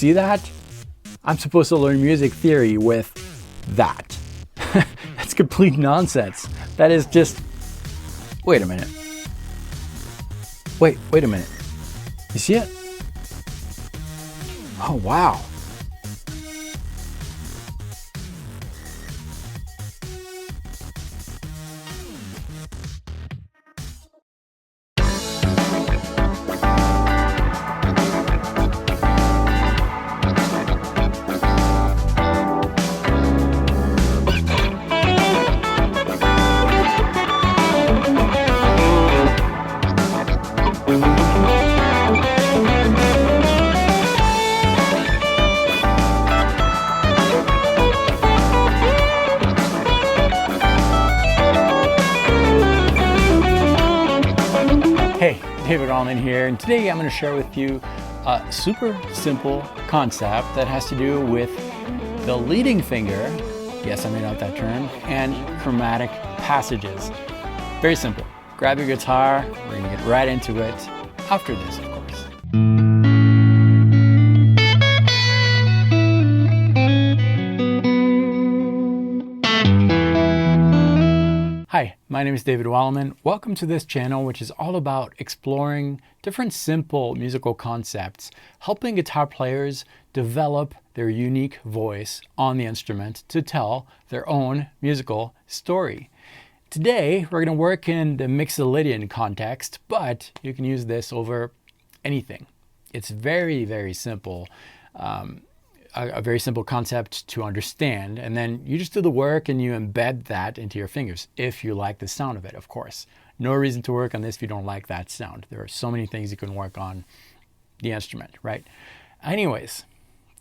see that? I'm supposed to learn music theory with that. That's complete nonsense. That is just, wait a minute. Wait a minute. You see it? Oh, wow. Hey, David Allman here, and today I'm going to share with you a super simple concept that has to do with the leading finger, yes, I made out that term, and chromatic passages. Very simple. Grab your guitar, we're going to get right into it after this, of course. Hi, my name is David Wallman. Welcome to this channel, which is all about exploring different simple musical concepts, helping guitar players develop their unique voice on the instrument to tell their own musical story. Today, we're going to work in the Mixolydian context, but you can use this over anything. It's very, very simple. A very simple concept to understand, and then you just do the work and you embed that into your fingers if you like the sound of it, of course. No reason to work on this if you don't like that sound. There are so many things you can work on the instrument, right? Anyways,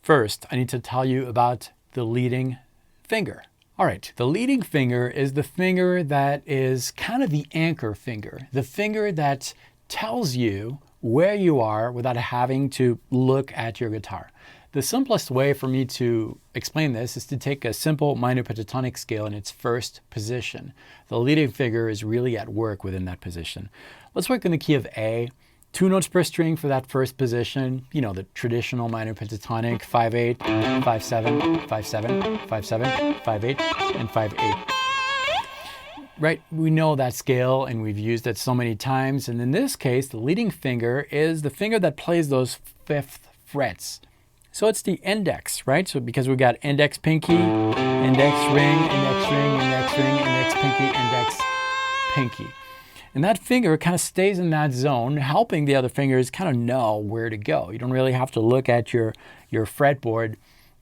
first I need to tell you about the leading finger. All right, the leading finger is the finger that is kind of the anchor finger, the finger that tells you where you are without having to look at your guitar. The simplest way for me to explain this is to take a simple minor pentatonic scale in its first position. The leading finger is really at work within that position. Let's work in the key of A. 2 notes per string for that first position. You know, the traditional minor pentatonic, 5/8, 5/7, 5/7, 5/7, 5/8, and 5/8. Right, we know that scale and we've used it so many times. And in this case, the leading finger is the finger that plays those 5th frets. So it's the index, right? So because we got index, pinky, index, ring, index, ring, index, ring, index, pinky, index, pinky. And that finger kind of stays in that zone, helping the other fingers kind of know where to go. You don't really have to look at your fretboard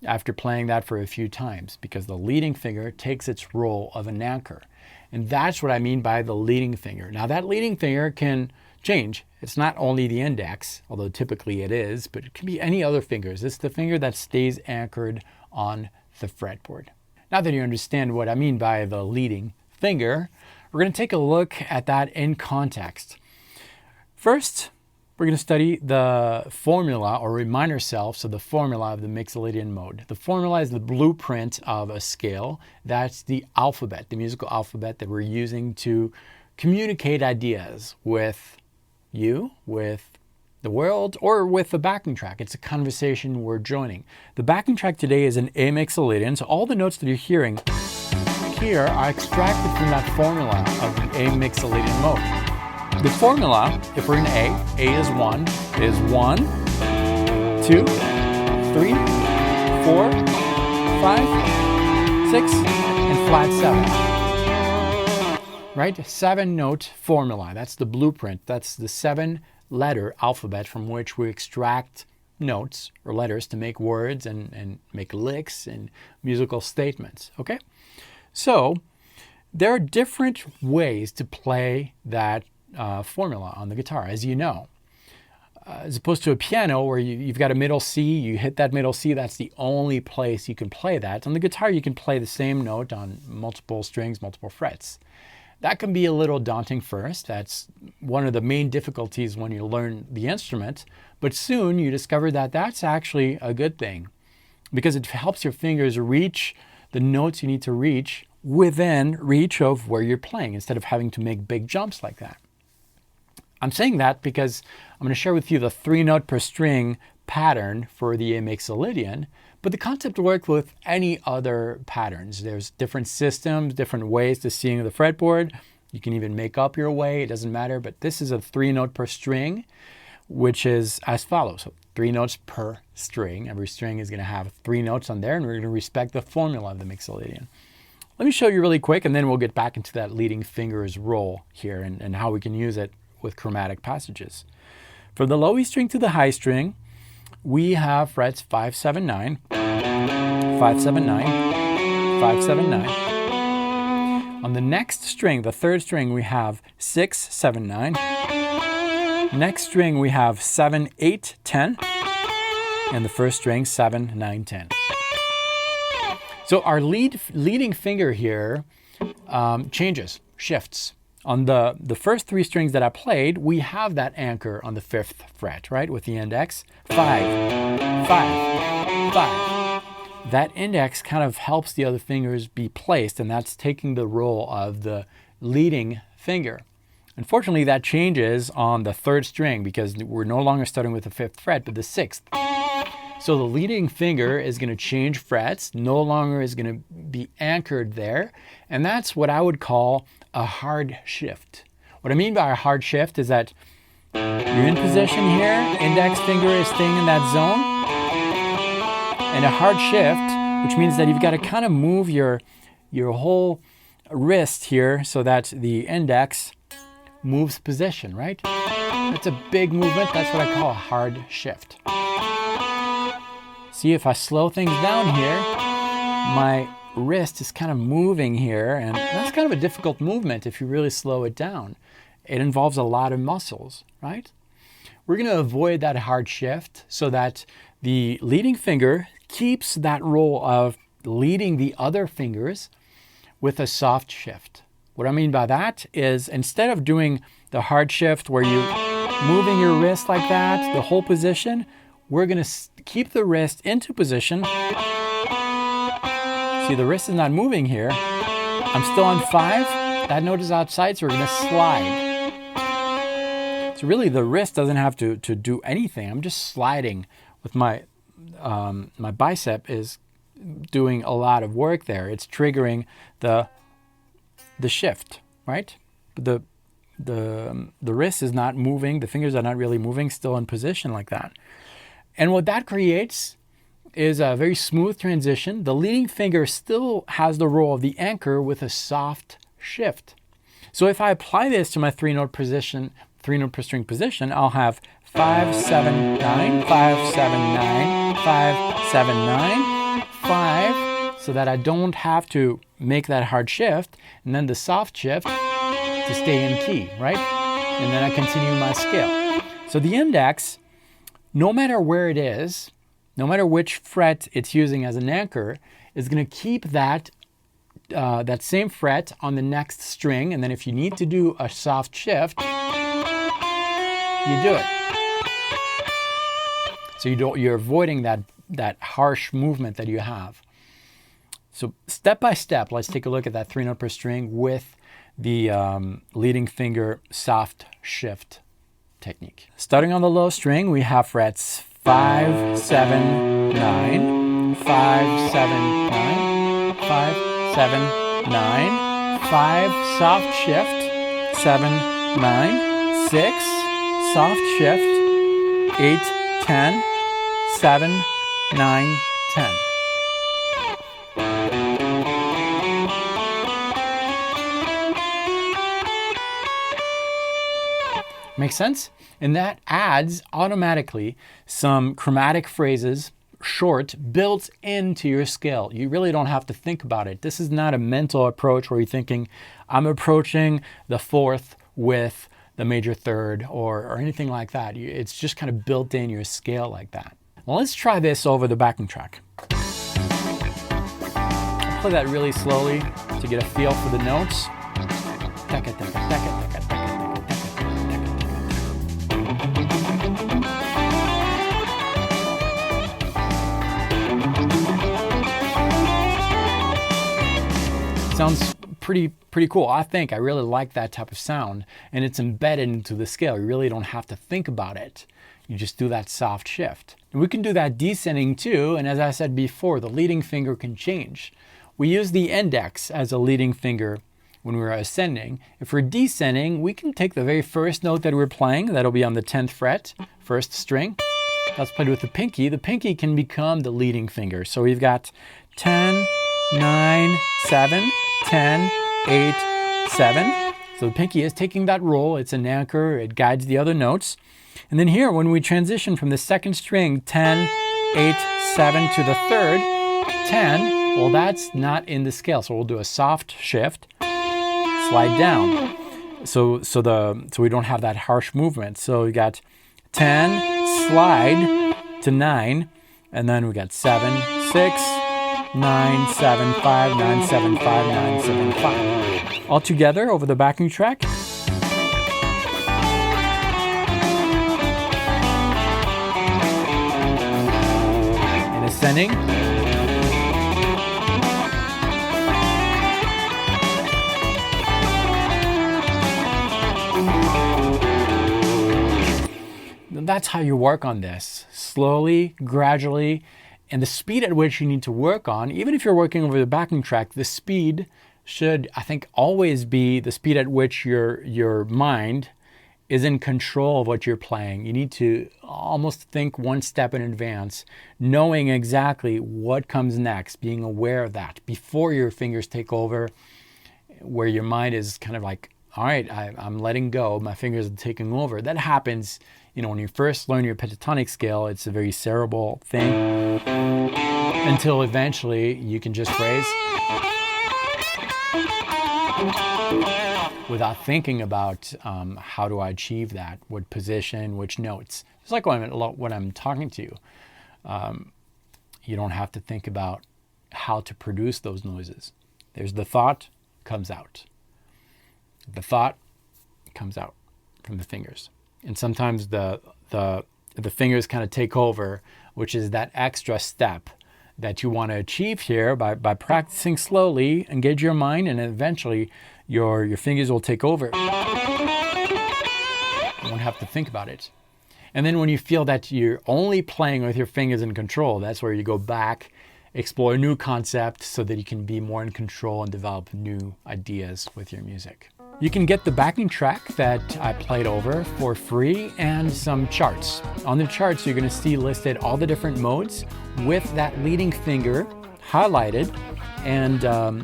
after playing that for a few times because the leading finger takes its role of an anchor. And that's what I mean by the leading finger. Now that leading finger can change. It's not only the index, although typically it is, but it can be any other fingers. It's the finger that stays anchored on the fretboard. Now that you understand what I mean by the leading finger, we're going to take a look at that in context. First, we're going to study the formula or remind ourselves of the formula of the Mixolydian mode. The formula is the blueprint of a scale. That's the alphabet, the musical alphabet that we're using to communicate ideas with you, with the world, or with the backing track. It's a conversation we're joining. The backing track today is an A Mixolydian, so all the notes that you're hearing here are extracted from that formula of the A Mixolydian mode. The formula, if we're in A is 1, is 1, 2, 3, 4, 5, 6, and flat 7. Right? 7-note formula. That's the blueprint. That's the 7-letter alphabet from which we extract notes or letters to make words and make licks and musical statements. Okay? So there are different ways to play that formula on the guitar, as you know. As opposed to a piano where you've got a middle C, you hit that middle C, that's the only place you can play that. On the guitar, you can play the same note on multiple strings, multiple frets. That can be a little daunting first. That's one of the main difficulties when you learn the instrument. But soon you discover that that's actually a good thing because it helps your fingers reach the notes you need to reach within reach of where you're playing instead of having to make big jumps like that. I'm saying that because I'm going to share with you the 3-note per string pattern for the Mixolydian, but the concept works with any other patterns. There's different systems, different ways to seeing the fretboard. You can even make up your way, it doesn't matter, but this is a 3-note per string, which is as follows. So 3 notes per string. Every string is going to have 3 notes on there, and we're going to respect the formula of the Mixolydian. Let me show you really quick, and then we'll get back into that leading finger's role here and how we can use it with chromatic passages. For the low E string to the high string, we have frets 5, 7, 9, 5, 7, 9, 5, 7, 9. On the next string, the third string, we have 6, 7, 9. Next string, we have 7, 8, 10. And the first string, 7, 9, 10. So our leading finger here changes, shifts. On the first 3 strings that I played, we have that anchor on the 5th fret, right? With the index, 5, 5, 5. That index kind of helps the other fingers be placed, and that's taking the role of the leading finger. Unfortunately, that changes on the 3rd string because we're no longer starting with the 5th fret, but the 6th. So the leading finger is going to change frets, no longer is going to be anchored there, and that's what I would call a hard shift. What I mean by a hard shift is that you're in position here, index finger is staying in that zone, and a hard shift, which means that you've got to kind of move your whole wrist here so that the index moves position, right? That's a big movement. That's what I call a hard shift. See, if I slow things down here, my wrist is kind of moving here, and that's kind of a difficult movement if you really slow it down. It involves a lot of muscles, right? We're going to avoid that hard shift so that the leading finger keeps that role of leading the other fingers with a soft shift. What I mean by that is instead of doing the hard shift where you're moving your wrist like that, the whole position, we're going to keep the wrist into position. See, the wrist is not moving here. I'm still on 5. That note is outside, so we're going to slide. So really, the wrist doesn't have to do anything. I'm just sliding with my bicep is doing a lot of work there. It's triggering the shift, right? The wrist is not moving. The fingers are not really moving, still in position like that. And what that creates is a very smooth transition. The leading finger still has the role of the anchor with a soft shift. So if I apply this to my 3-note position, 3-note per string position, I'll have 5, 7, 9, 5, 7, 9, 5, 7, 9, 5, so that I don't have to make that hard shift, and then the soft shift to stay in key, right? And then I continue my scale. So the index, no matter where it is, no matter which fret it's using as an anchor, is going to keep that same fret on the next string, and then if you need to do a soft shift, you do it. So you're avoiding that harsh movement that you have. So step by step, let's take a look at that 3-note per string with the leading finger soft shift technique. Starting on the low string, we have frets 5, 7, 9, 5, 7, 9, 5, 7, 9, 5, soft shift, 7, 9, 6, soft shift, 8, 10, 7, 9, 10. Make sense? And that adds automatically some chromatic phrases, short, built into your scale. You really don't have to think about it. This is not a mental approach where you're thinking, I'm approaching the 4th with the major 3rd or anything like that. It's just kind of built in your scale like that. Well, let's try this over the backing track. I'll play that really slowly to get a feel for the notes. Sounds pretty cool. I really like that type of sound, and it's embedded into the scale. You really don't have to think about it. You just do that soft shift. And we can do that descending too, and as I said before, the leading finger can change. We use the index as a leading finger when we're ascending. If we're descending, we can take the very first note that we're playing, that'll be on the 10th fret, first string. That's played with the pinky. The pinky can become the leading finger. So we've got 10, 9, 7, 10, 8, 7. So the pinky is taking that role. It's an anchor. It guides the other notes. And then here, when we transition from the second string, 10, 8, 7 to the third, 10, well, that's not in the scale. So we'll do a soft shift, slide down. So we don't have that harsh movement. So we got 10, slide to 9, and then we got 7, 6, 9, 7, 5, 9, 7, 5, 9, 7, 5. All together over the backing track. And ascending. That's how you work on this, slowly, gradually, and the speed at which you need to work on, even if you're working over the backing track, the speed should, I think, always be the speed at which your mind is in control of what you're playing. You need to almost think one step in advance, knowing exactly what comes next, being aware of that before your fingers take over, where your mind is kind of like, all right, I'm letting go, my fingers are taking over. That happens, when you first learn your pentatonic scale, it's a very cerebral thing, until eventually you can just phrase without thinking about how do I achieve that, what position, which notes. It's like when I'm talking to you. You don't have to think about how to produce those noises. There's the thought, comes out. The thought comes out from the fingers. And sometimes the fingers kind of take over, which is that extra step that you want to achieve here by practicing slowly, engage your mind, and eventually your fingers will take over. You won't have to think about it. And then when you feel that you're only playing with your fingers in control, that's where you go back, explore a new concept so that you can be more in control and develop new ideas with your music. You can get the backing track that I played over for free and some charts. On the charts, you're going to see listed all the different modes with that leading finger highlighted and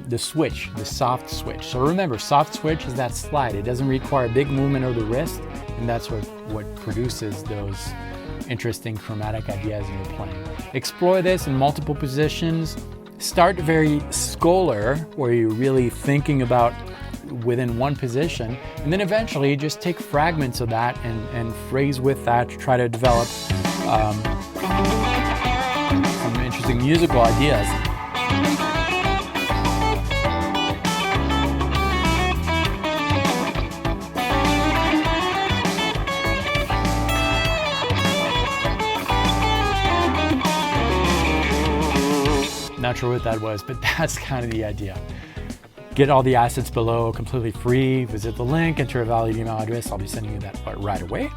the switch, the soft switch. So remember, soft switch is that slide. It doesn't require a big movement of the wrist, and that's what produces those interesting chromatic ideas when you're playing. Explore this in multiple positions. Start very scholar, where you're really thinking about within one position, and then eventually just take fragments of that and phrase with that to try to develop some interesting musical ideas. Not sure what that was, but that's kind of the idea. Get all the assets below completely free. Visit the link, enter a valid email address. I'll be sending you that right away.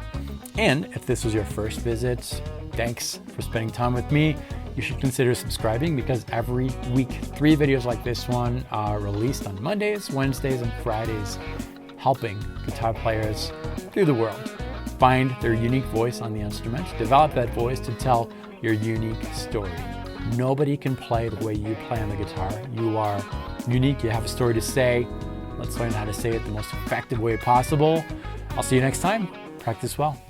And if this was your first visit, thanks for spending time with me. You should consider subscribing, because every week 3 videos like this one are released on Mondays, Wednesdays, and Fridays, helping guitar players through the world find their unique voice on the instrument, develop that voice to tell your unique story. Nobody can play the way you play on the guitar. You are unique. You have a story to say. Let's learn how to say it the most effective way possible. I'll see you next time. Practice well.